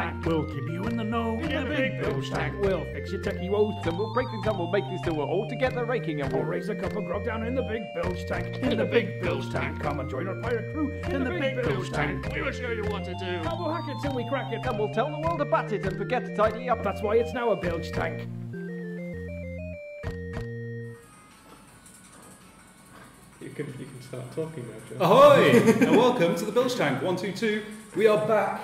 tank. We'll keep you in the know in the big bilge tank. We'll fix your techie woes And we'll break things and we'll make things till we're all together raking and We'll we'll raise a cup of grog down in the big bilge tank. In the big bilge tank. Come and join our pirate crew in the big bilge tank. We will show you what to do. And we'll hack it till we crack it. and we'll tell the world about it and forget to tidy up. That's why it's now a bilge tank. You can start talking now, Joe. Ahoy! And welcome to the Bilge Tank 122. We are back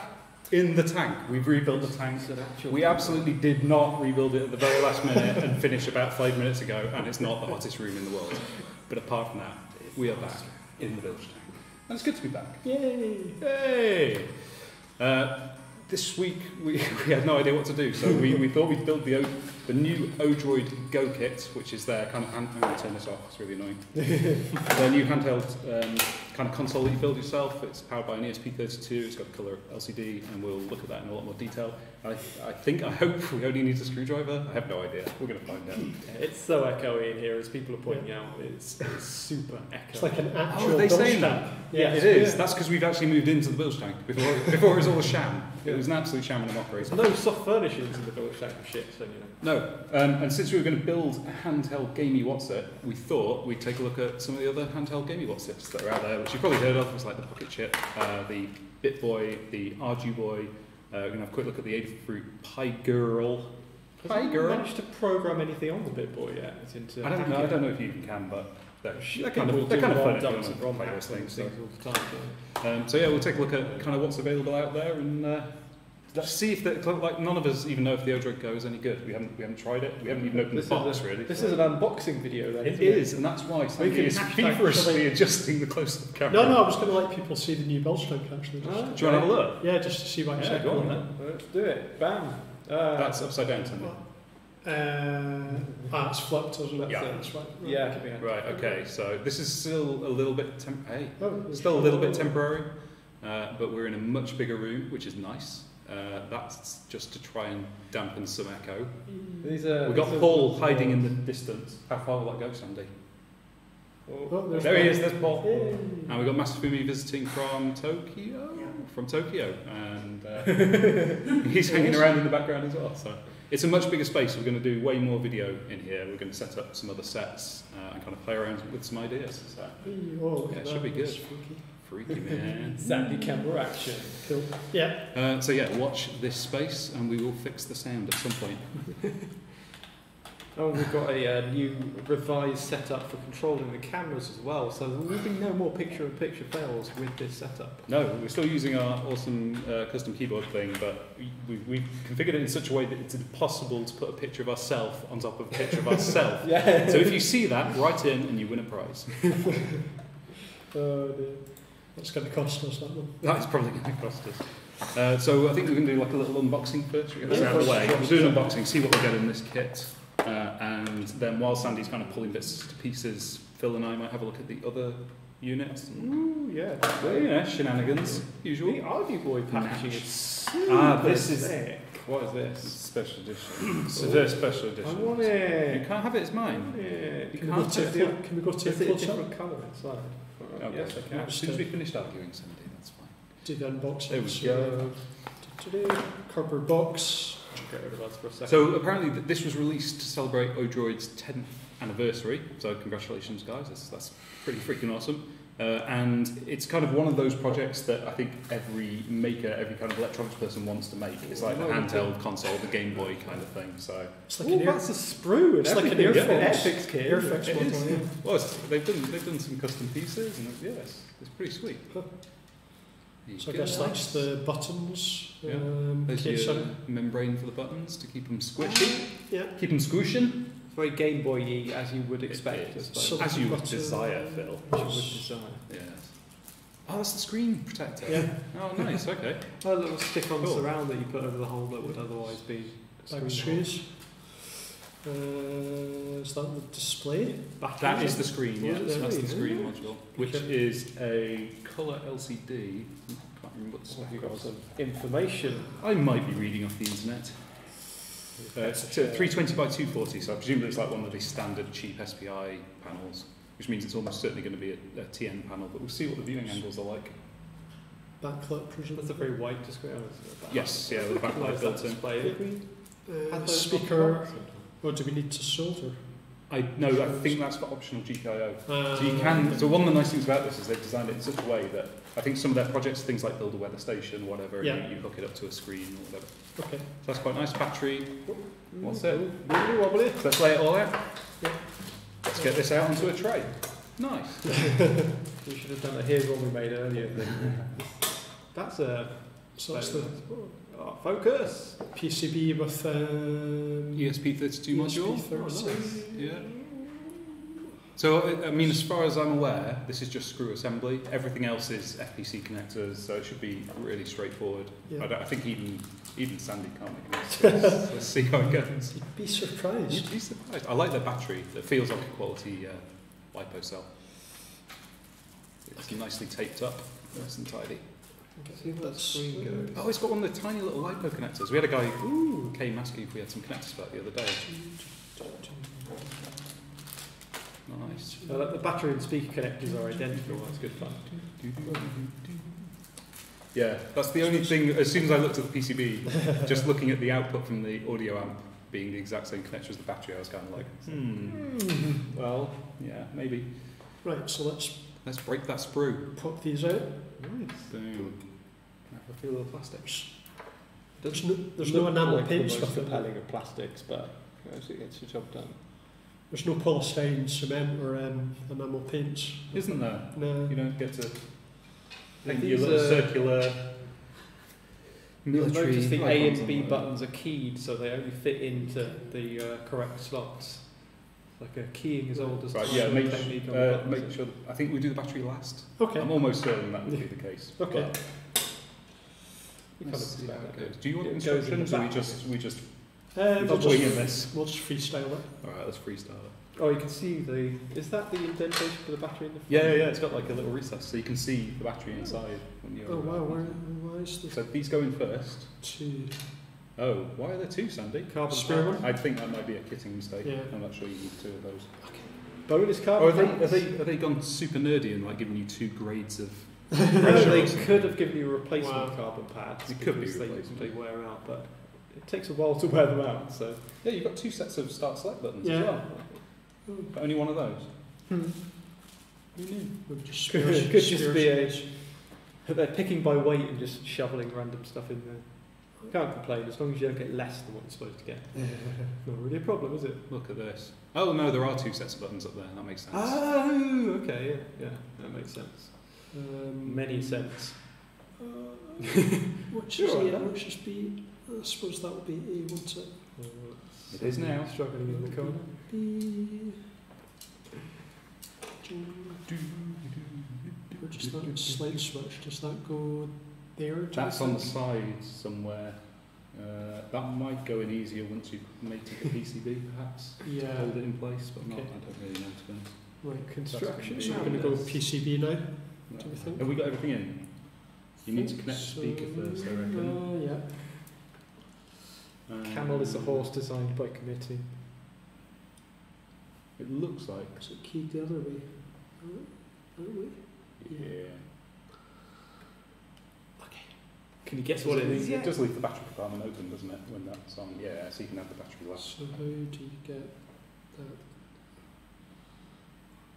in the tank. We've rebuilt the tank. We absolutely did not rebuild it at the very last minute and finish about 5 minutes ago, and it's not the hottest room in the world. But apart from that, we are back in the Bilge Tank. And it's good to be back. Yay! Hey! This week we had no idea what to do, so we thought we'd build the new Odroid Go kit, which is their kind of I'm going to turn this off, it's really annoying. Their new handheld kind of console that you build yourself. It's powered by an ESP32, it's got a colour LCD, and we'll look at that in a lot more detail. I hope we only need a screwdriver. I have no idea. We're going to find out. It's so echoey in here, as people are pointing out. It's super echoey. It's like an actual Oh, are they bilge saying tank. that? Yeah, It is. That's because we've actually moved into the bilge tank. Before it was all a sham. It was an absolute sham and a mockery. There's no soft furnishings in the bilge tank of shit, so you know. No, and since we were going to build a handheld gamey Whatsit, we thought we'd take a look at some of the other handheld gamey Whatsits that are out there, which you've probably heard of. It's like the Pocket Chip, the BitBoy, the Ardu Boy. We're going to have a quick look at the Adafruit Pi Girl. Have you managed to program anything on the BitBoy yet? It's into I don't know if you even can, but they're I kind think of fun we'll if do you dumps want and ROM to play hacks those and things. things all the time. So yeah, we'll take a look at kind of what's available out there and see if like none of us even know if the Odroid Go is any good. We haven't tried it. We haven't even opened the box really. This is an unboxing video then. It is, and that's why Sandy is feverishly adjusting the close-up camera. No, I was going to let people see the new bilge tank actually. Just, Do you want to have a look? yeah, just to see what it's Yeah, like. go on then. Let's do it. Bam. That's upside down, Sandy. It's flipped, isn't it? Yeah. That's right. Yeah. Right. Okay. So this is still a little bit Oh, still a little bit temporary, but we're in a much bigger room, which is nice. That's just to try and dampen some echo. We've got Paul hiding in the distance. How far will that go, Sandy? Oh, There he is, there's Paul. Yay. And we've got Masafumi visiting from Tokyo. And he's hanging around in the background as well. So it's a much bigger space. We're going to do way more video in here. We're going to set up some other sets and kind of play around with some ideas. So Oh, yeah, it should be good. That's freaky. Freaky man. Sandy camera action. Cool. Yeah. So yeah, watch this space and we will fix the sound at some point. Oh, we've got a new revised setup for controlling the cameras as well, so there will be no more picture-in-picture fails with this setup. No, we're still using our awesome custom keyboard thing, but we've configured it in such a way that it's impossible to put a picture of ourselves on top of a picture of ourselves. Yeah. So if you see that, write in and you win a prize. Oh dear. That's going to cost us, that one. That is probably going to cost us. So I think we're going to do like a little unboxing first. We're going to get out of the way. We'll do an unboxing, see what we get in this kit. And then while Sandy's kind of pulling bits to pieces, Phil and I might have a look at the other units. Ooh, yeah. Well, yeah, shenanigans, usual. The Ardu Boy packaging is super this is thick. What is this? special edition. It's a very special I edition. want it. You can't have it, it's mine. Yeah. You Can we go can't to have it. a, can we go to a Is it a close up? different colour inside? Okay. Yes, I can. As soon as we finished arguing, Sandy, that's fine. Do the unboxing. There we So, go. cardboard box. Get rid of that for a second. So apparently this was released to celebrate Odroid's 10th anniversary. So congratulations, guys. That's pretty freaking awesome. And it's kind of one of those projects that I think every maker, every kind of electronics person wants to make. It's like the handheld console, the Game Boy kind of thing. So It's like an that's a sprue. It's like an Airfix. Airfix kit. Airfix it one. is. Yeah. Well, they've done some custom pieces, and yes, it's pretty sweet. So I guess that's the buttons. Yeah. Case There's your on membrane for the buttons to keep them squishy, it. Yeah. keep them squishing. It's very Game Boy-y, as you would expect. I suppose. So As you would got to- desire, Phil. As you would desire. Yes. Oh, that's the screen protector. Yeah. Oh, nice. Okay. A little stick-on Cool. surround that you put over the hole that would otherwise be Back hole. screws. Is that the display? That is the screen. Oh, Yes, is it? that's the screen Yeah. module, which is a colour LCD. Can't remember what the So spec you've got was. some information. I might be reading off the internet. It's 320 by 240, so I presume it's like one of these standard cheap SPI panels, which means it's almost certainly going to be a TN panel, but we'll see what the viewing angles are like. backlit, presumably. That's a very white display. Yes, yeah, with the backlight built in. display. Speaker. Or do we need to solder? I think that's for optional GPIO. So you can. So one of the nice things about this is they've designed it in such a way that I think some of their projects, things like build a weather station, whatever, Yeah. you hook it up to a screen or whatever. Okay. So that's quite nice. Battery. What's it? Wobbly wobbly. So let's lay it all out. Yeah. Let's get this out onto a tray. Nice. We should have done a here's one we made earlier thing. That's a. So that's the focus. PCB with ESP32 module. ESP32. Yeah. So, I mean, as far as I'm aware, this is just screw assembly. Everything else is FPC connectors, so it should be really straightforward. Yeah. I think even Sandy can't make a mistake. Let's see how it goes. You'd be surprised. You'd be surprised. I like the battery. It feels like a quality LiPo cell. It's nicely taped up, nice and tidy. See if that screen goes. Oh, it's got one of the tiny little LiPo connectors. We had a guy who came asking if we had some connectors for that the other day. Nice. The battery and speaker connectors are identical. That's good fun. Yeah, that's the only thing. As soon as I looked at the PCB, just looking at the output from the audio amp being the exact same connector as the battery, I was kind of like, well, yeah, maybe. Right, so let's break that sprue. pop these out. Nice. Boom. Have a feel of the plastic. There's no enamel paints with it. compelling of plastics, but it gets the job done. There's no polystyrene, cement, or enamel paints. Isn't there? No. You don't get to paint These your little are- circular You'll military notice the A icons and B on there. buttons are keyed, so they only fit into the correct slots. Like a keying as old as Right, time yeah, make technique on the buttons. sure. I think we do the battery last. Okay. I'm almost certain that would be the case. Okay. But You let's can't see how it expect goes. it. Do you want It goes in the instructions, or back. we just We'll we'll wing just, this? we'll just freestyle it. All right, let's freestyle it. Oh, you can see the. Is that the indentation for the battery in the front? Yeah. It's got like a little recess, so you can see the battery inside when you're. Oh wow, why is there So these go in first. two? Oh, why are there two, Sandy? Carbon Spare pad. one? I think that might be a kitting mistake. Yeah. I'm not sure you need two of those. Bonus Or carbon have pads. they gone super nerdy and like giving you two grades of No, pressure? they or something? could have given you a replacement Wow. carbon pads. It could be because replacement. they wear out, but it takes a while to wear them out. So Yeah, you've got two sets of start select buttons Yeah. as well. But only one of those. Hmm. Who knew? We've just Could spares- just spares be a- those. they're picking by weight and just shoveling random stuff in there. Can't complain as long as you don't get less than what you're supposed to get. Not really a problem, is it? Look at this. Oh no, there are two sets of buttons up there. That makes sense. Oh, okay, yeah, that makes sense. Um, Many sense. Which Sure, is A, yeah. which is B? I suppose that would be A, wouldn't it? It is now. Struggling in the corner. B. Or just that slide switch, does that go there? do you That's on the think? side somewhere. That might go in easier once you've mated the PCB, perhaps. To Yeah. hold it in place, but not. Okay. I don't really know to be honest. Right. Construction. So we're going to go PCB now. Right. Do we think? Have we got everything in? You need to connect the speaker first, I reckon. Yeah. Camel is a horse designed by committee. It looks like. Is it keyed the other way? Aren't we? Yeah. Can you guess what it is? It does leave the battery compartment open, doesn't it? When that's on. Yeah, so you can have the battery last. So how do you get that?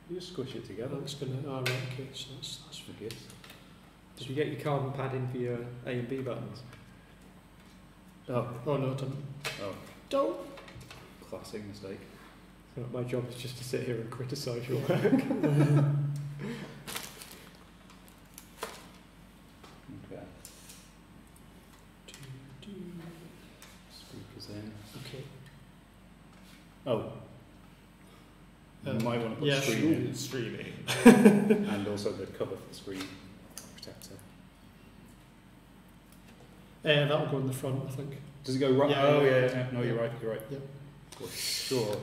You just squish it together. That's going to. Ah, right. Okay. So that's I guess. Did you get your carbon pad in for your A and B buttons? Oh no, I didn't. Oh, Don't. classic mistake. So my job is just to sit here and criticise your work. Okay. Speakers in. Okay. Oh. You might want to put yeah. screen in. Streaming. And also the cover for the screen protector. That'll go in the front, I think. Does it go right? Yeah, oh, yeah, yeah, yeah. No, you're right. You're right. Yep. For sure.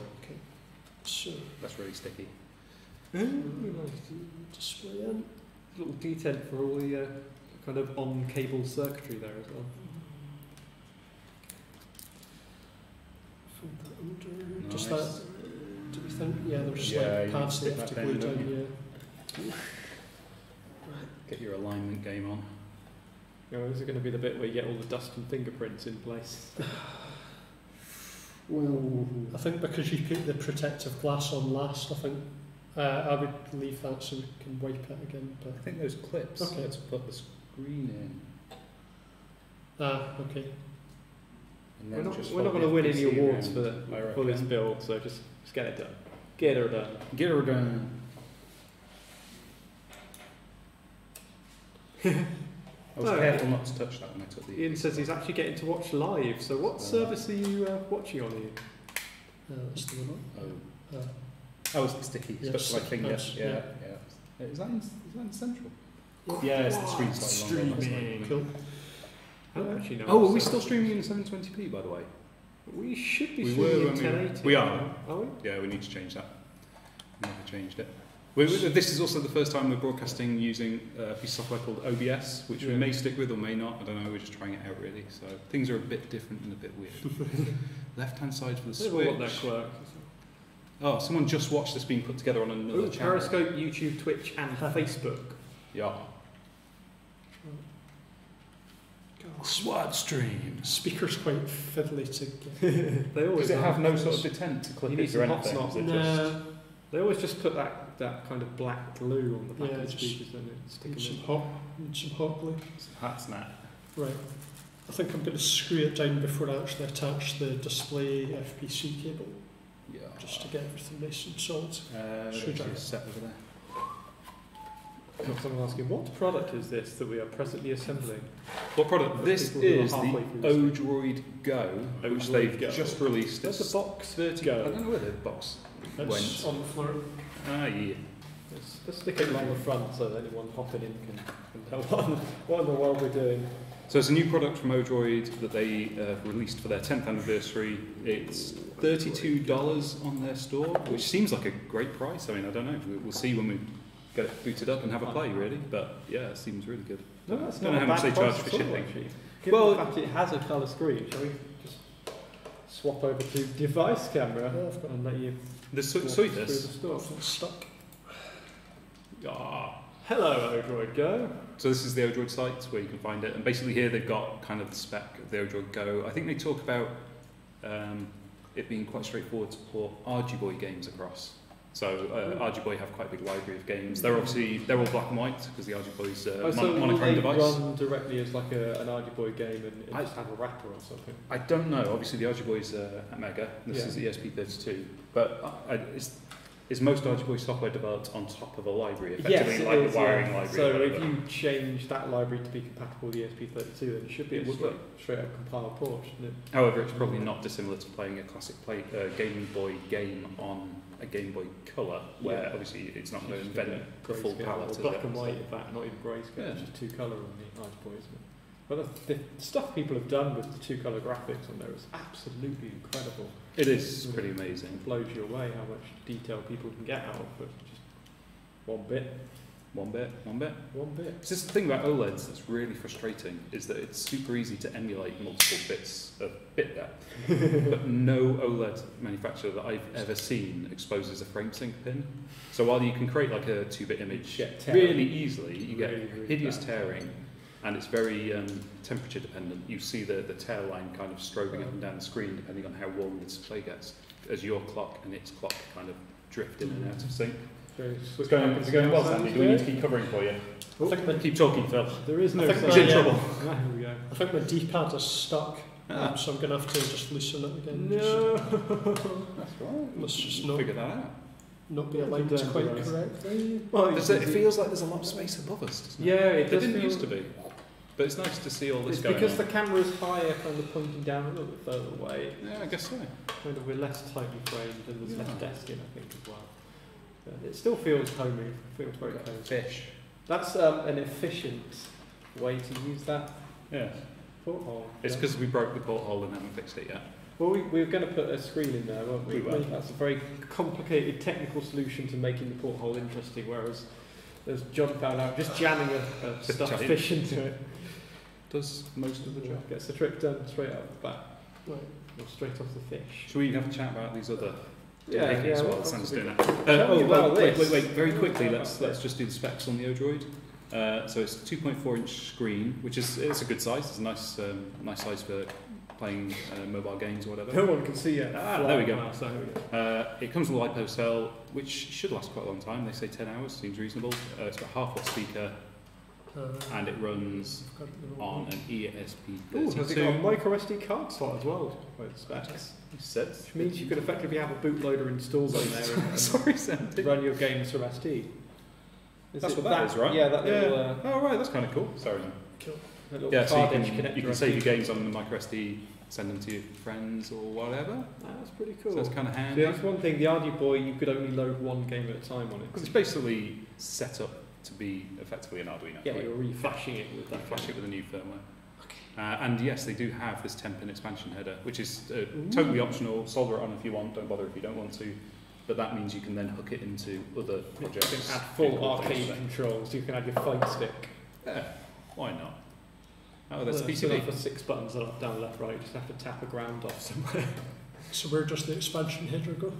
So That's really sticky. display in. Little detent for all the kind of on-cable circuitry there as well. Fold that under. Nice. Does that? Do we think? Yeah, there's Yeah, like you pads stick that have to that glue in, don't down. Yeah. Get your alignment game on. Is it going to be the bit where you get all the dust and fingerprints in place? Well, I think because you put the protective glass on last, I think I would leave that so we can wipe it again. But I think those clips. Okay. Let's put the screen in. Okay. And We're then not, just we're not fold going to the win any PC awards around, I for this reckon. build, so just get it done. Get her done. Get her done. I was Oh, careful not to touch that when I took the. Ian says he's actually getting to watch live, so what service are you watching on, Ian? That's the one. Oh. Uh, Oh, it's the sticky. Yeah, It's like sticky finger. notes, Yeah, yeah. yeah. Is that in central? Yeah, it's the screen slightly longer. Streaming. cool. I don't actually know. Oh, are what we service- still streaming in 720p, by the way? We should be We streaming were in when we- 1080. we are. Are we? Yeah, we need to change that. Never changed it. This is also the first time we're broadcasting using a piece of software called OBS, which we Yeah. may stick with or may not. I don't know. We're just trying it out, really. So things are a bit different and a bit weird. Left-hand side for the I don't know what that switch. works. Oh, someone just watched this being put together on another Ooh, channel. Periscope, YouTube, Twitch, and Facebook. Yeah. SWAT stream. Speaker's quite fiddly to get. They always Does it are. have no sort of detent to clip You it need or some hot anything? snots. Is it just- No, They always just put that kind of black glue on the back Yeah, of the just speakers, don't they? Stick need them in. some hot glue. Hat snap. Right. I think I'm going to screw it down before I actually attach the display FPC cable, Yeah. just to get everything nice and solid. Screwdriver set over there. Someone asking, what product is this that we are presently assembling? What product? This People who are is the halfway through this. Odroid Go, which Odroid they've Go. just released. There's It's the box I Vertigo. don't know where the box It's went. on the floor. Ah, yeah. Let's stick it along the front so that anyone hopping in can tell what in the world we're doing. So it's a new product from Odroid that they released for their 10th anniversary. It's $32 on their store, which seems like a great price. I mean, I don't know. We'll see when we get it booted up and have a play, really. But yeah, it seems really good. No, that's Don't not know a how much bad they charge price for at all, shipping. actually. Given Well- the fact it has a colour screen, shall we just swap over to device camera Yeah, I've got and let you The walk Suitus. through the store? It's stuck. Ah, hello, Odroid Go. So this is the Odroid site where you can find it, and basically here they've got kind of the spec of the Odroid Go. I think they talk about it being quite straightforward to port Arduboy games across. So Arduboy have quite a big library of games. They're all black and white because the Arduboy's So will monochrome they device. run directly as like an Arduboy game and I- just have a wrapper or something? I don't know. Obviously, the Arduboy's a Mega. This Yeah. is ESP32, but is most Arduboy software developed on top of a library, effectively it like is, the wiring yeah. library? So or if whatever. you change that library to be compatible with ESP32, then it should be It a would straight up compiled port, shouldn't it? However, it's probably not dissimilar to playing a classic Game Boy game on a Game Boy Color, where Yeah. obviously it's not going to Just get invent a the full grayscale, palette. or is black it? and white, in fact, not even grayscale, Yeah. it's just two colour on the Arduboy, isn't it? But the stuff people have done with the two colour graphics on there is absolutely incredible. It is pretty amazing. It blows you away how much detail people can get out of just one bit. One bit. One bit. It's just the thing about OLEDs that's really frustrating is that it's super easy to emulate multiple bits of bit depth, but no OLED manufacturer that I've ever seen exposes a frame sync pin. So while you can create like a 2-bit image get tearing. really easily, you get Really, really hideous bad tearing, and it's very temperature dependent. You see the tail line kind of strobing up and down the screen depending on how warm the display gets, as your clock and its clock kind of drift in and out of sync. It's going well, Sandy? Do we need to keep covering for you? I think my, Keep talking, Phil. There is no I think He's sound. in trouble. Ah, here we go. I think my D-pad is stuck, Ah. so I'm going to have to just loosen it again. No. That's right. Let's just We'll not, figure that out. not be Yeah, aligned don't quite worry. correctly. Well, It feels like there's a lot of space above us, doesn't it? yeah, it There does didn't feel- used to be. But it's nice to see all this It's going because on. the camera is higher, kind of pointing down a little bit further away. Yeah, I guess so. Kind of we're less tightly framed and there's less Yeah. desking, I think, as well. But it still feels homey. It feels very cozy. Fish. That's an efficient way to use that Yeah. porthole. It's Yeah. because we broke the porthole and haven't fixed it yet. Well, we were going to put a screen in there, weren't we? We were. That's a very complicated technical solution to making the porthole interesting, whereas as John found out, just jamming a Just stuffed jam it. fish into it Does most of the job. gets the trick done straight out the back, Right. or straight off the fish. Should we have a chat about these other Yeah, as yeah, well? what Sam's else have doing we that. got? Tell me about wait, this. very quickly. Tell me Let's about just do the specs on the Odroid. So it's a 2.4-inch screen, which is it's a good size. It's a nice size for playing mobile games or whatever. No one can see it. There we go. Mouse, there we go. It comes with a LiPo cell, which should last quite a long time. They say 10 hours, seems reasonable. It's got a half-watt speaker, and it runs on an ESP32. Ooh, has it got a micro SD card slot as well? With specs. Which means you could effectively have a bootloader installed on there and Sorry, Sandy. run your games from SD. That's what that is, right? Yeah, that little, oh, right, that's kind of cool. Sorry. Cool. that little Yeah, so card you edge can connector. save your games on the micro SD, send them to your friends or whatever. That's pretty cool. So that's kind of So handy. that's one thing. The Arduino Boy, you could only load one game at a time on it. Because it's basically set up to be effectively an Arduino. Yeah, right? you're reflashing it with that. Flash it with a new firmware. And yes, they do have this 10-pin expansion header, which is totally optional. Solder it on if you want, don't bother if you don't want to. But that means you can then hook it into other projects. You can add full arcade controls. You can add your fight stick. Yeah, why not? Oh, that's So PCB. for 6 buttons, up, down, left, right. You just have to tap a ground off somewhere. So where does the expansion header go?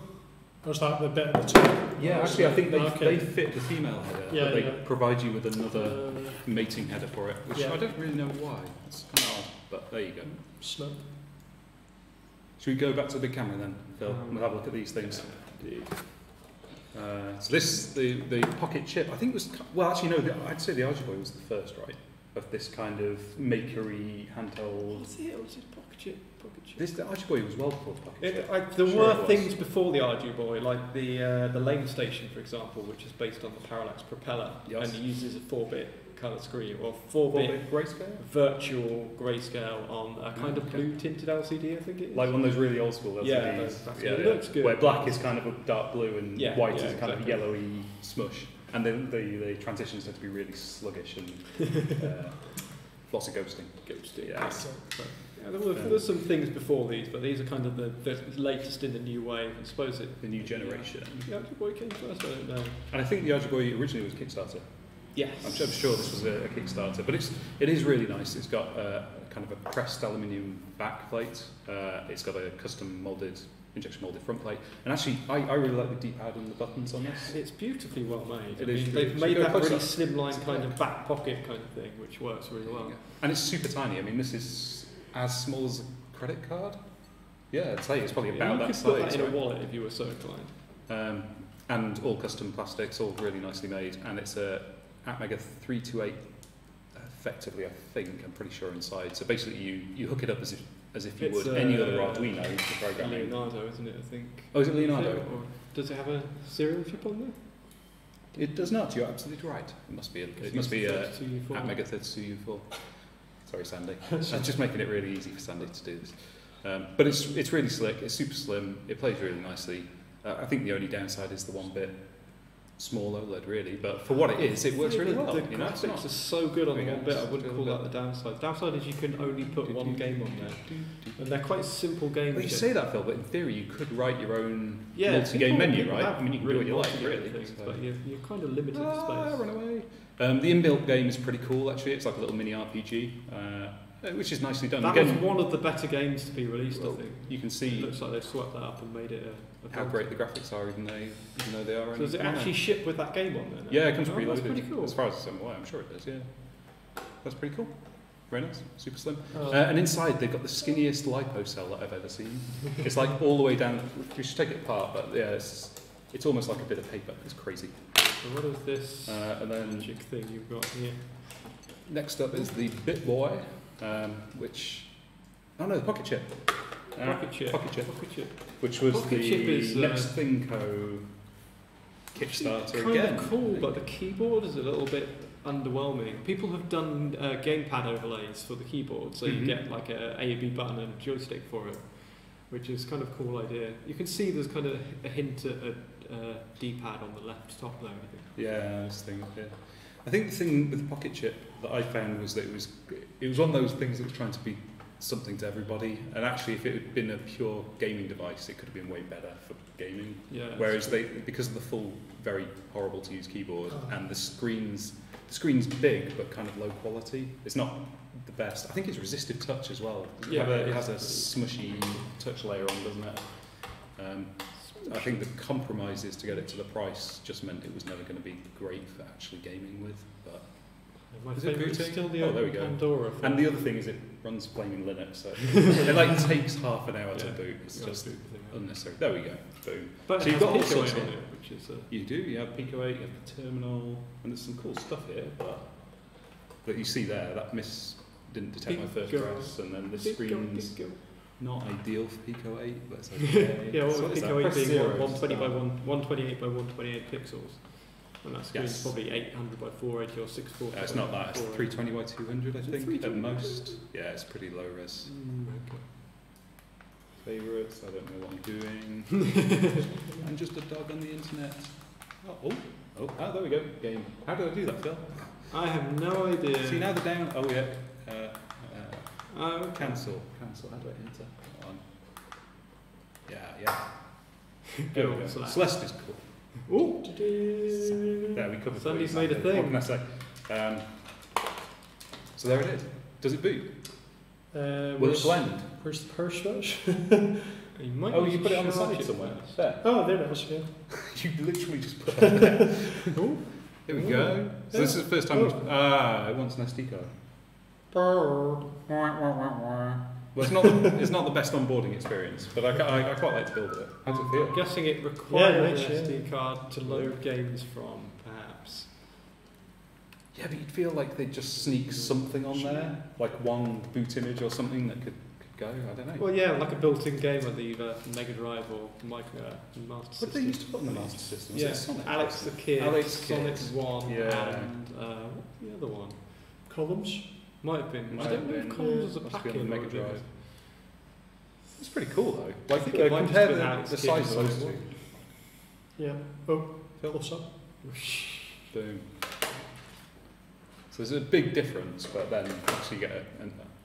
Or is that the bit at the top? Yeah, actually, I think they Okay. fit the female header, Yeah, but they yeah. provide you with another mating header for it, which Yeah. I don't really know why. It's kind of odd, but there you go. Snap. Should we go back to the big camera then, Phil? We'll have a look at these things. So this, the pocket chip, I think was, well actually no, I'd say the Arduino was the first, right? Of this kind of makery handheld. What's it? Pocket chip. This, the Arduino was well before the pocket chip. There Sure were it was. things before the Arduino Boy, like the lane station, for example, which is based on the parallax propeller, Yes. and it uses a 4-bit colour screen, or 4-bit grayscale? virtual grayscale on a kind of Okay. blue tinted LCD, I think it is. Like one of those really old school LCDs. Yeah, that's it looks good. Where black is kind of a dark blue and Yeah, white yeah, is kind of exactly. yellowy smush. And then the transitions tend to be really sluggish and lots of ghosting. Yeah. Yeah, there's some things before these, but these are kind of the latest in the new wave. I suppose The new generation. The Arduino Boy came first, I don't know. And I think the Arduino originally was Kickstarter. Yes. I'm sure this was a Kickstarter, but it is really nice. It's got kind of a pressed aluminium back plate. It's got a custom injection molded front plate. And actually, I really like the D-pad and the buttons on this. It's beautifully well made. It I is mean, really- they've so made go that close really up. slimline kind of back pocket kind of thing, which works really well. And it's super tiny. I mean, this is as small as a credit card. Yeah, I'd say it's probably about you that could size. put that in right? a wallet if you were so inclined. And all custom plastics, all really nicely made. And it's a Atmega 328, effectively, I think, I'm pretty sure, inside. So basically, you hook it up as if you It's, would any other Arduino for programming. Leonardo, isn't it? I think. Oh, is it Leonardo? Or does it have a serial chip on there? It does not. You're absolutely right. It must be a Atmega 32U4. Sorry, Sandy. I'm just making it really easy for Sandy to do this. But it's really slick. It's super slim. It plays really nicely. I think the only downside is the 1-bit small OLED, really. But for what it is, it works really well. The You know, it's graphics not- are so good on the There you 1-bit, go. I wouldn't call that the downside. The downside is you can only put one game on there. And they're quite simple games. Well, you say that, Phil, but in theory, you could write your own Yeah, multi-game people- menu, people right? have I mean, you can do what you like, multi-game really. things, So- but you're kind of limited to space. Run away. The inbuilt game is pretty cool, actually. It's like a little mini RPG, which is nicely done. That Again, was one of the better games to be released, well, I think. you can It see looks like they've swept that up and made it a how great the graphics are, even though they are. So does it actually ship with that game on there? now? Yeah, it comes Oh, preloaded. That's pretty cool. As far as I'm aware, I'm sure it does. Yeah, that's pretty cool. Very nice, super slim. Oh. And inside, they've got the skinniest lipo cell that I've ever seen. It's like all the way down. We should take it apart, but yeah, it's almost like a bit of paper. It's crazy. So what is this And then magic thing you've got here? next up is the BitBoy, which the Pocket Chip. Pocket chip. Pocket Chip, Pocket chip. which was Pocket the Chip is, Next Thingco Kickstarter Kind again. of cool, but the keyboard is a little bit underwhelming. People have done gamepad overlays for the keyboard, so Mhm. you get like a A, B button and a joystick for it, which is kind of a cool idea. You can see there's kind of a hint at a D-pad on the left top there, I think. Yeah, this thing. Yeah. I think the thing with the Pocket Chip that I found was that it was one of those things that was trying to be something to everybody. And actually, if it had been a pure gaming device, it could have been way better for gaming. Yeah. Whereas because of the full, very horrible to use keyboard Oh. and the screen's big but kind of low quality. It's not the best. I think it's resistive touch as well. Yeah, It has a smushy touch layer on, doesn't it? I think the compromises to get it to the price just meant it was never going to be great for actually gaming with. But My Is it favourite is booting? still the Oh, there we go. Pandora. And the other thing is it runs flaming Linux, so it like takes half an hour to Yeah. boot. It's Yeah, just boot the thing up. unnecessary. There we go. Boom. But So it you've has got all Pico sorts 8 on here. it, which is You do. You have Pico 8, you have the terminal, and there's some cool stuff here. But you see there, that miss didn't detect my first Pico. press, and then the Pico, screen's Pico. not ideal for Pico 8, but it's okay. Yeah, well, So what is Pico that? 8 Press being zero 120 by to 128 by 128 pixels. And that screen's Yes. probably 800 by 480 or 640. It's not that, it's 480. 320 by 200, I Is it think, at 320? most. Yeah, it's pretty low res. Okay. Favourites, I don't know what I'm doing. I'm just a dog on the internet. There we go, game. How did I do that, Phil? I have no idea. See, now they're down. Oh, yeah. Okay. Cancel. How do I enter? Come on. Yeah. There we go. Celeste. Celeste is cool. Oh, There, we covered Sandy's these, made a haven't we? thing. What can I say? So there it is. Does it boot? Will it Where's blend? where's the power switch? You might Oh, need you to put it on the charge side it somewhere. first. There. Oh, there it is, yeah. You literally just put it on there. Here we go. So this is the first time. It wants an SD card. Well, it's not the best onboarding experience, but I quite like to build it. How does it I'm feel? guessing it requires nice, an SD card to load games from, perhaps. Yeah, but you'd feel like they'd just sneak something on there, like one boot image or something that could go. I don't know. Well, yeah, like a built-in game of either Mega Drive or Master What did System. they used to put in the Master System? Was Yeah, it Sonic? Alex the Kid, Alex Sonic Kidd. 1, Yeah. and what's the other one? Columns. Might have been. Might I don't have know been. if Columns was a Must be on pack-in the or Mega if it was- Drive. It's pretty cool though. Like think it might just compare been the Alex Kidd size of and those Sonic two. Yeah. Oh, close up. Boom. So there's a big difference, but then actually you get a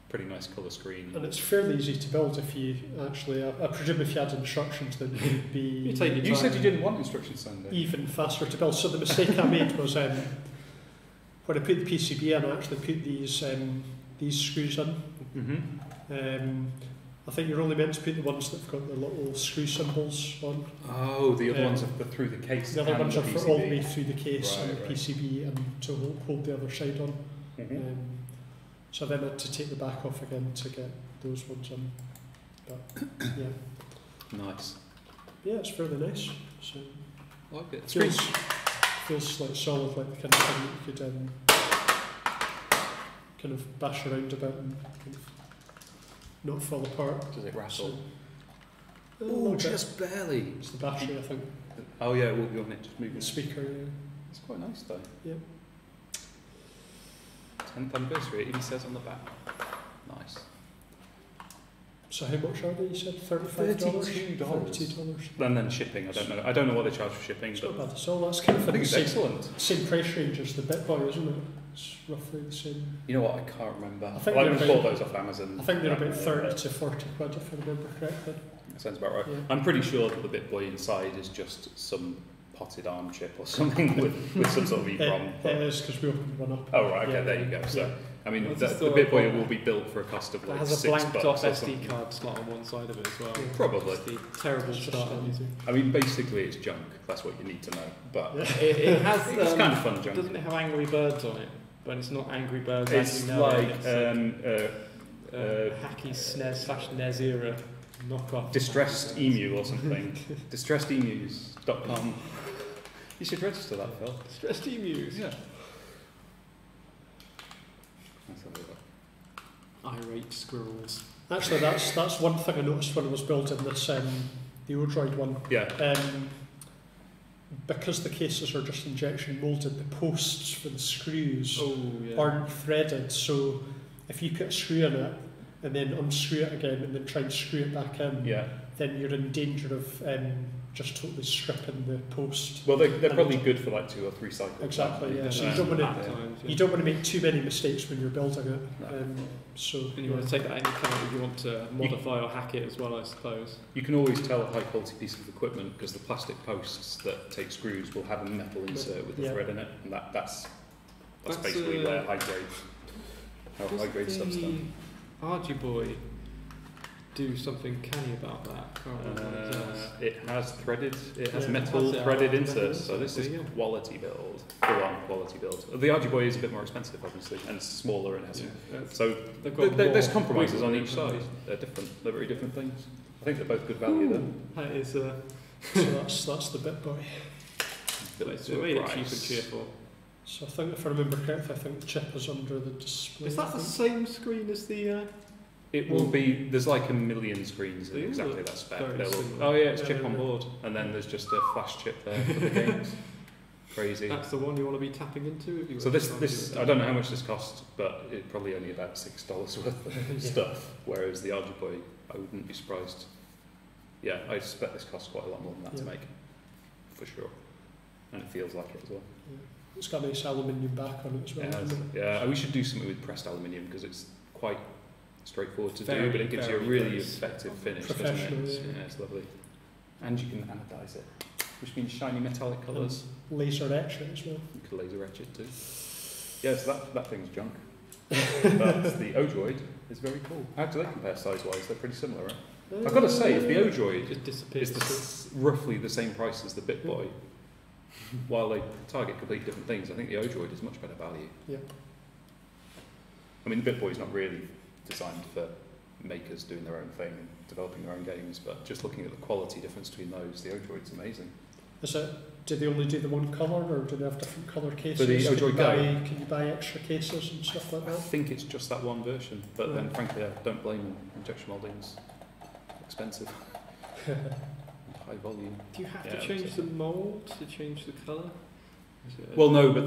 pretty nice colour screen. And it's fairly easy to build if you actually, I presume if you had instructions then it would be You take your You said time. you didn't want instructions, Sandy. even faster to build. So the mistake I made was when I put the PCB in, I actually put these screws in. Mm-hmm. I think you're only meant to put the ones that've got the little screw symbols on. Oh, the other ones are through the case. The other and ones the are for all the PCB. way through the case Right, and the right. PCB and to hold the other side on. Mhm. So then I had to take the back off again to get those ones in. But yeah, Nice. yeah, it's fairly nice. So I like it. feels like solid, like the kind of thing that you could kind of bash around a bit and kind of not fall apart. Does it rattle? So, a Oh, little bit. just barely. It's the battery, I think. Oh yeah, it will be on it, just moving. The it. speaker. Yeah. It's quite nice though. Yeah. 10th anniversary, it even says on the back. Nice. So how much are they? You said $35. $32. $32. And then shipping, I don't know. I don't know what they charge for shipping, It's but not bad at all. That's kind of I think it's the excellent. same price range as the BitBoy, isn't it? It's roughly the same. You know what? I can't remember. I think Well, I they're haven't bought about- those off Amazon. I think they're about 30 to 40 quid if I remember correctly. That sounds about right. Yeah. I'm pretty sure that the BitBoy inside is just some potted arm chip or something with some sort of EEPROM. It is because we opened one up. Oh right, okay, Yeah. there you go. So Yeah. I mean, I the just thought BitBoy about will be built for a cost of It like has a $6 blanked off or SD something. card slot on one side of it as well. Yeah. Probably. It's the terrible It's just, start I'm using. I mean, basically it's junk. That's what you need to know. But Yeah. It has. it's kind of fun junk. Doesn't it have Angry Birds on it? But it's not Angry Birds. It's as you know like it. It's hacky SNES/NES era knockoff. distressed emu or something. DistressedEmus.com. You should register that, Phil. Distressed emus. Yeah. Let's have a look. Irate squirrels. Actually, that's one thing I noticed when I was building this, the Odroid one. Yeah. Because the cases are just injection molded, the posts for the screws Oh yeah. aren't threaded. So if you put a screw in it and then unscrew it again and then try and screw it back in, Yeah. then you're in danger of just totally stripping the post. Well, they're probably good for like 2 or 3 cycles. Exactly, yeah. So you Um, don't want to Times, yeah. you don't want to make too many mistakes when you're building it. No. So And you want to take that into account if you want to modify or hack it as well, I suppose. You can always tell a high quality piece of equipment because the plastic posts that take screws will have a metal insert with the Yeah. thread in it, and that's That's, basically where high grade Was stuff's done. Argy Boy do something canny about that? It has threaded. It has Yeah. metal Has it? threaded Oh, inserts. So this is there you go. quality build, full-on quality build. The RG-Boy is a bit more expensive, obviously, and it's smaller and has. So They've got there's more compromises on wiggle each room, side. They're different. They're very different things. I think they're both good value though. That is So that's the bit boy. it's made it cheap and cheerful. So I think if I remember correctly, I think the chip is under the display. Is that the same screen as the? It will be. There's like a million screens in They all exactly look that spec. very They'll- similar. Oh yeah, it's Yeah, chip on yeah. board, and then there's just a flash chip there for the games. Crazy. That's the one you want to be tapping into. If you So were to try and this do it. I don't know how much this costs, but it's probably only about $6 worth of Yeah. stuff. Whereas the RG Boy, I wouldn't be surprised. Yeah, I suspect this costs quite a lot more than that to Yeah. make, for sure. And it feels like it as well. It's got a nice aluminium back on it as well. Yeah, doesn't it? yeah. We should do something with pressed aluminium because it's quite straightforward to Very, do, but it gives you a very, really very effective finish, doesn't it? professional, yeah. Yeah, it's lovely. And you can anodize it, which means shiny metallic colours. Laser etch it as well. You can laser etch it too. Yeah, so that thing's junk. But the Odroid is very cool. How do they compare size-wise? They're pretty similar, right? I've got to say, if the It Odroid just disappears. is roughly the same price as the BitBoy, while they target completely different things, I think the Odroid is much better value. Yeah. I mean, the BitBoy is not really designed for makers doing their own thing and developing their own games, but just looking at the quality difference between those, the Odroid's amazing. Is it? Do they only do the one colour, or do they have different colour cases? For the Can you Odroid Go? Can you buy extra cases and stuff like I that? think it's just that one version, but then frankly I don't blame them. Injection molding's expensive. High volume. Do you have Yeah, to change that's the mould to change the colour? Well, no, but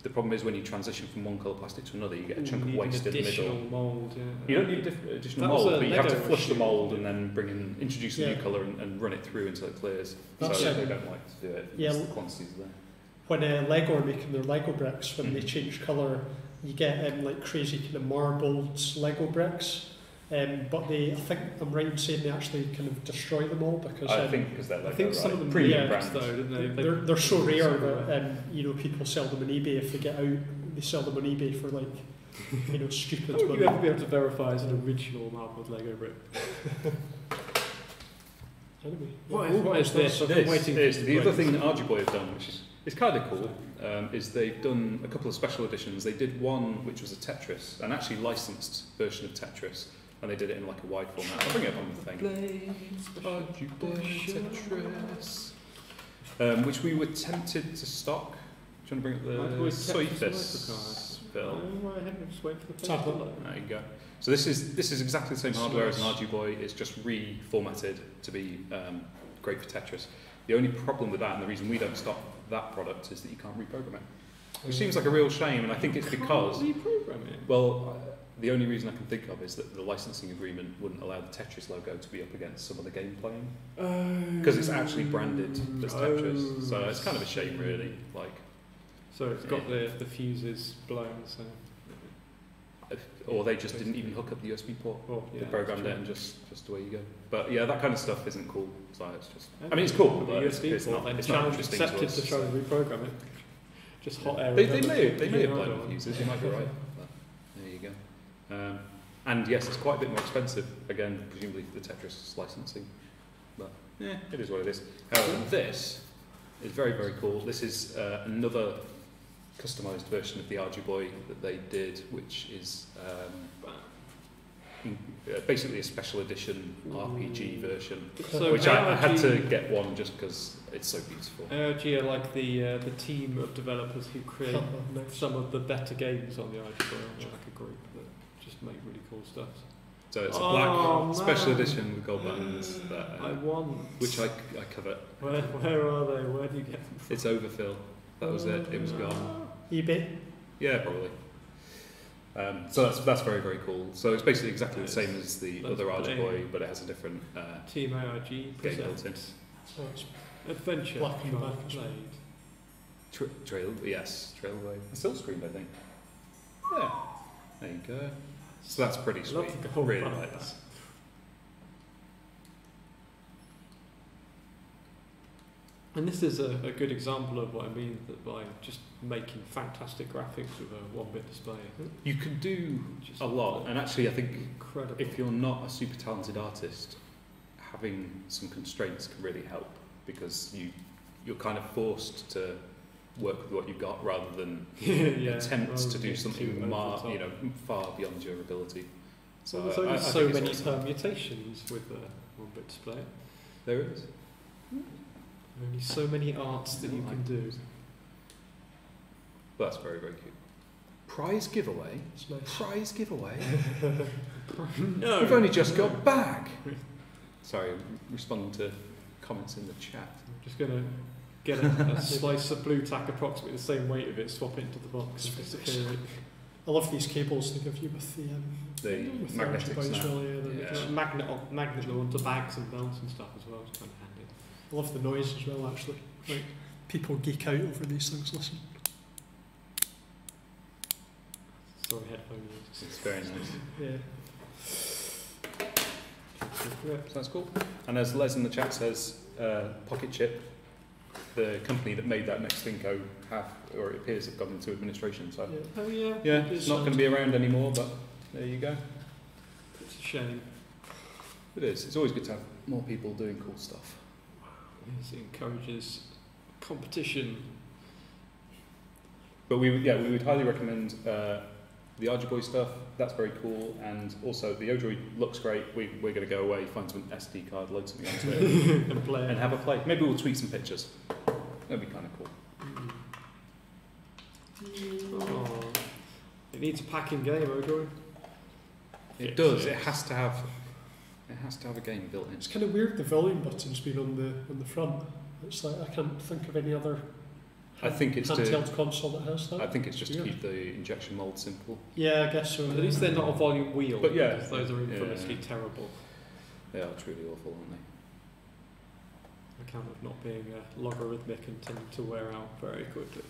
the problem is when you transition from one colour plastic to another, you get a chunk of waste in the middle. Mould, yeah. You don't need additional That was mould, a but you have to Lego flush the issue. mould and then introduce a Yeah. new colour and run it through until it clears. That's so it. they don't like to do it. Yeah. The quantities are there. When Lego are making their Lego bricks, when they Mhm. change colour, you get like crazy kind of marbled Lego bricks. But I think I'm right in saying they actually kind of destroy them all because I think because they're I Lego, think some right? of them Premium yeah, brands. though, didn't they? they're so rare some that people sell them on eBay. If they get out, they sell them on eBay for like stupid How would you money. ever be able to verify as an original marbled Lego brick? Anyway, What is this? I've been This waiting is for the you other to thing that RG-Boy have done, which is kind of cool, is they've done a couple of special editions. They did one which was a Tetris, an actually licensed version of Tetris, and they did it in like a wide format. I'll bring it up on the thing. RG-Boy Tetris, which we were tempted to stock. Do you want to bring up the Soifis film? Just wait for the Tablet. page. There you go. So this is exactly the same hardware as an RG-Boy. It's just reformatted to be great for Tetris. The only problem with that, and the reason we don't stock that product, is that you can't reprogram it. Which seems like a real shame, and I think it's because, Can't reprogram it. well, the only reason I can think of is that the licensing agreement wouldn't allow the Tetris logo to be up against some of the game playing, because it's actually branded as Tetris. So it's kind of a shame, really. Like, So it's got the fuses blown, so. or they just didn't even hook up the USB port. Oh, They yeah, programmed it that's and just away you go. But yeah, that kind of stuff isn't cool. So it's just, I mean, it's cool, The but USB it's port, not. then It's not challenge interesting accepted to us. to try and reprogram it. Just hot air. They and may everything. have Yeah, I blown don't- fuses. You might be right. But there you go. And yes, it's quite a bit more expensive. Again, presumably for the Tetris licensing. But yeah, it is what it is. However, this is very, very cool. This is another customized version of the RG-Boy that they did, which is basically a special edition RPG version, So which I had to ARG get one just because it's so beautiful. ARG are like the team of developers who create some of the better games on the RG Boy, aren't they? Like a group that just make really cool stuff. So it's a Oh, black special man. edition with gold buttons, that, I want. which I covet. Where are they? Where do you get them from? It's overfill. That was it. It was gone. eBay. Yeah, probably. So that's very, very cool. So it's basically exactly the same as the That's other RG Boy, brilliant. but it has a different Team ARG game built in. presents So it's Adventure Black and Trial black as well. Blade. Trail, yes, Trailway. It's still screened, I think. Yeah, there you go. So that's pretty Love sweet. the gold Really button. like that. And this is a good example of what I mean that by just making fantastic graphics with a one-bit display. You can do Just a lot, and actually, I think incredible. if you're not a super talented artist, having some constraints can really help, because you're kind of forced to work with what you've got rather than attempt to do something far beyond your ability. So Well, there's only I so think it's many awesome. permutations with a one-bit display. There is. Only so many arts that you can do. Well, that's very, very cute. Prize giveaway. It's nice. Prize giveaway. No. We've only just got back. Sorry, I'm responding to comments in the chat. I'm just gonna get a slice of blue tack approximately the same weight of it, swap it into the box, and disappear it. I love these cables they give you with the The with magnetic RGB as snap. well, yeah, they're Yeah. just- Magnet go onto bags and belts and stuff as well. It's kind of handy. I love the noise as well, actually. Like, people geek out over these things, listen. Sorry, headphone users. It's very nice. Yeah. So that's cool. And as Les in the chat says, Pocket Chip, the company that made that Nextinco, or it appears, have gone into administration. So Yeah. Oh yeah. yeah, it's not going to be around anymore. But there you go. It's a shame. It is. It's always good to have more people doing cool stuff. It encourages competition. But we would highly recommend the Arduboy stuff. That's very cool, and also the Odroid looks great. We're going to go away, find some SD card, load something onto it, And play. and have a play. Maybe we'll tweet some pictures. That'd be kind of cool. Oh. It needs a packing game, Odroid. It does. It has to have a game built in. It's kind of weird the volume button's been on the front. It's like I can't think of any other I think it's to. handheld console that has that. I think it's just to Weird. keep the injection mold simple. Yeah, I guess so. At least they're not a volume wheel. But yeah. because those are Yeah. infamously terrible. They are truly awful, aren't they? Account of not being logarithmic and tending to wear out very quickly.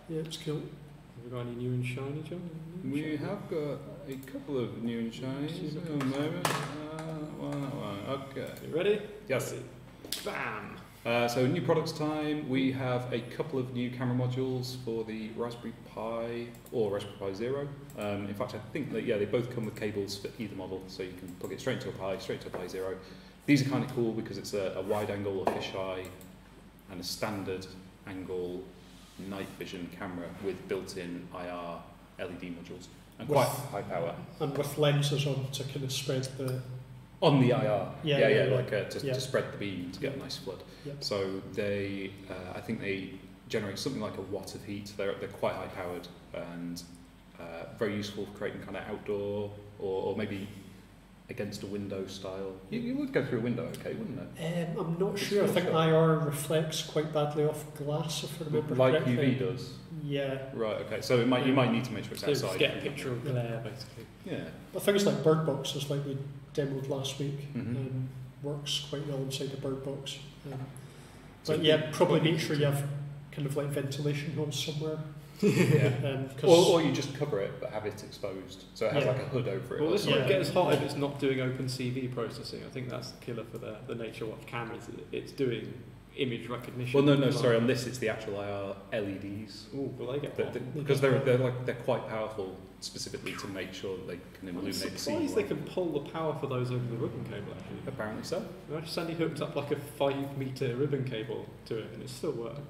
Yeah, it's cool. Have we got any new and shiny, John? We have got a couple of new and shinies at the moment. Okay. You ready? Yes. Ready. Bam! So new products time. We have a couple of new camera modules for the Raspberry Pi or Raspberry Pi Zero. In fact, I think that they both come with cables for either model, so you can plug it straight into a Pi, straight to a Pi Zero. These are kind of cool because it's a wide angle or fisheye and a standard angle night vision camera with built-in IR LED modules and quite high power. And with lenses on to kind of spread the. On the IR, Yeah. like to spread the beam to get a nice flood. Yep. So they, I think they generate something like a watt of heat. They're quite high powered and very useful for creating kind of outdoor or maybe against a window style. You would go through a window, okay, wouldn't it? I'm not It's sure. I think sure. IR reflects quite badly off glass, if I remember Like correctly. UV does. Yeah. Right. Okay. So you might need to make sure it's So outside. just get a picture of glare, basically. Yeah. But things like Bird Boxes, like we demoed last week, Mhm. works quite well inside the Bird Box. So But yeah, probably make sure you have kind of like ventilation holes somewhere. Yeah. 'Cause Or you just cover it but have it exposed, so it has Yeah. like a hood over it. Well, or this something. won't get as hot if it's not doing OpenCV processing. I think that's the killer for the Nature Watch cameras. It's doing image recognition. Well, no. Sorry. On this, it's the actual IR LEDs. Ooh, will they get hot? Because they're quite powerful, specifically to make sure that they can I'm illuminate the surprised scene. they can pull the power for those over the ribbon cable, actually. Apparently so. Imagine somebody hooked up like a 5-metre ribbon cable to it and it still worked.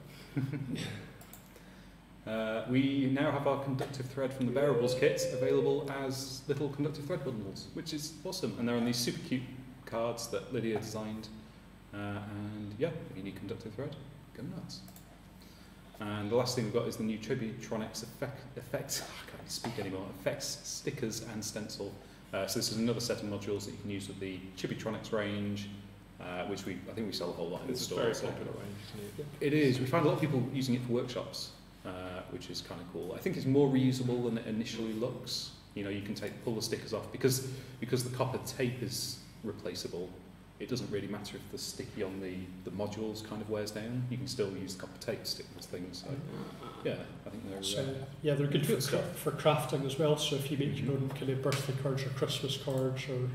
We now have our conductive thread from the Bearables kit available as little conductive thread bundles, which is awesome. And they're on these super cute cards that Lydia designed. And yeah, if you need conductive thread, go nuts. And the last thing we've got is the new Tributronics effects. I can't speak anymore. Effects, stickers, and stencil. So this is another set of modules that you can use with the Chibitronics range, which I think we sell a whole lot in the It's a store. very so- popular range, isn't it? It is. We find a lot of people using it for workshops, which is kind of cool. I think it's more reusable than it initially looks. You know, you can pull the stickers off because the copper tape is replaceable. it doesn't really matter if the sticky on the modules kind of wears down. You can still use copper tape to stick those things. So yeah, I think they're So yeah, they're good good for, stuff. for crafting as well. So if you make your own kind of birthday cards or Christmas cards or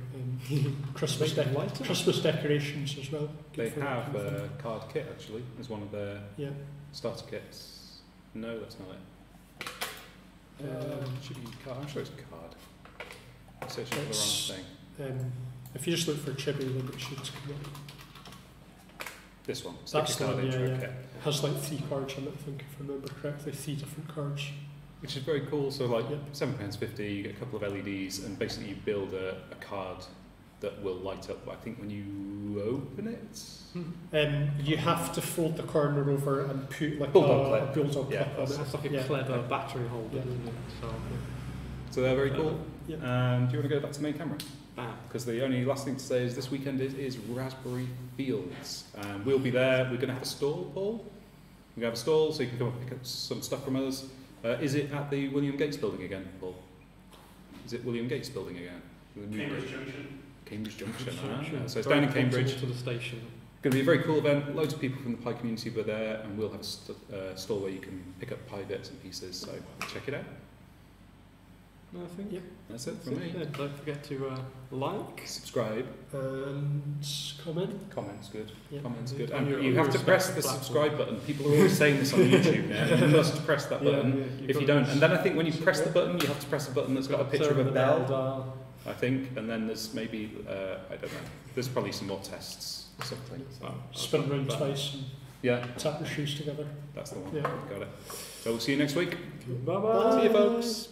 Christmas Make them lighter. Christmas decorations as well. Good They for that have kind of a thing. card kit actually as one of their Yeah. starter kits. No, that's not it. Should be card. I'm sure it's a card. I'm searching for the It's- wrong thing. If you just look for Chibi, then it should come up. This one. That's Sticker the card one, yeah, intro yeah. kit. It has like 3 cards in it, I think, if I remember correctly. 3 different cards. Which is very cool. So like Yep. £7.50, you get a couple of LEDs, and basically you build a card that will light up. I think when you open it. You have to fold the corner over and put like Bulldog a clip. bulldog Yeah, clip on it. That's like a Yeah. clever battery holder, Yeah. isn't it? So, So they're very cool. Yeah. Do you want to go back to the main camera? bam. Because the only last thing to say is this weekend is Raspberry Fields. We'll be there. We're going to have a stall, Paul. We're going to have a stall so you can come and pick up some stuff from us. Is it at the William Gates building again, Paul? Is it William Gates building again? Cambridge Junction. Cambridge Junction. So it's Very down in Cambridge. to the station. Going to be a very cool event. Loads of people from the pie community were there, and we'll have a stall where you can pick up pie bits and pieces. So check it out. No, I think. Yeah. That's it from me. Yeah, don't forget to like. Subscribe. And comment. Comments good. Yeah. Comments good. On And your- you on have your to press the respective subscribe button. People are always saying this on YouTube now. You must press that button. If you don't, and then I think when you press the button, you have to press a button that's got a picture of a bell, dial. I think, and then there's maybe, I don't know, there's probably some more tests or something. Spin round twice and Yeah, tap your shoes together. that's the one. Yeah. Got it. So we'll see you next week. Bye bye. See you, folks.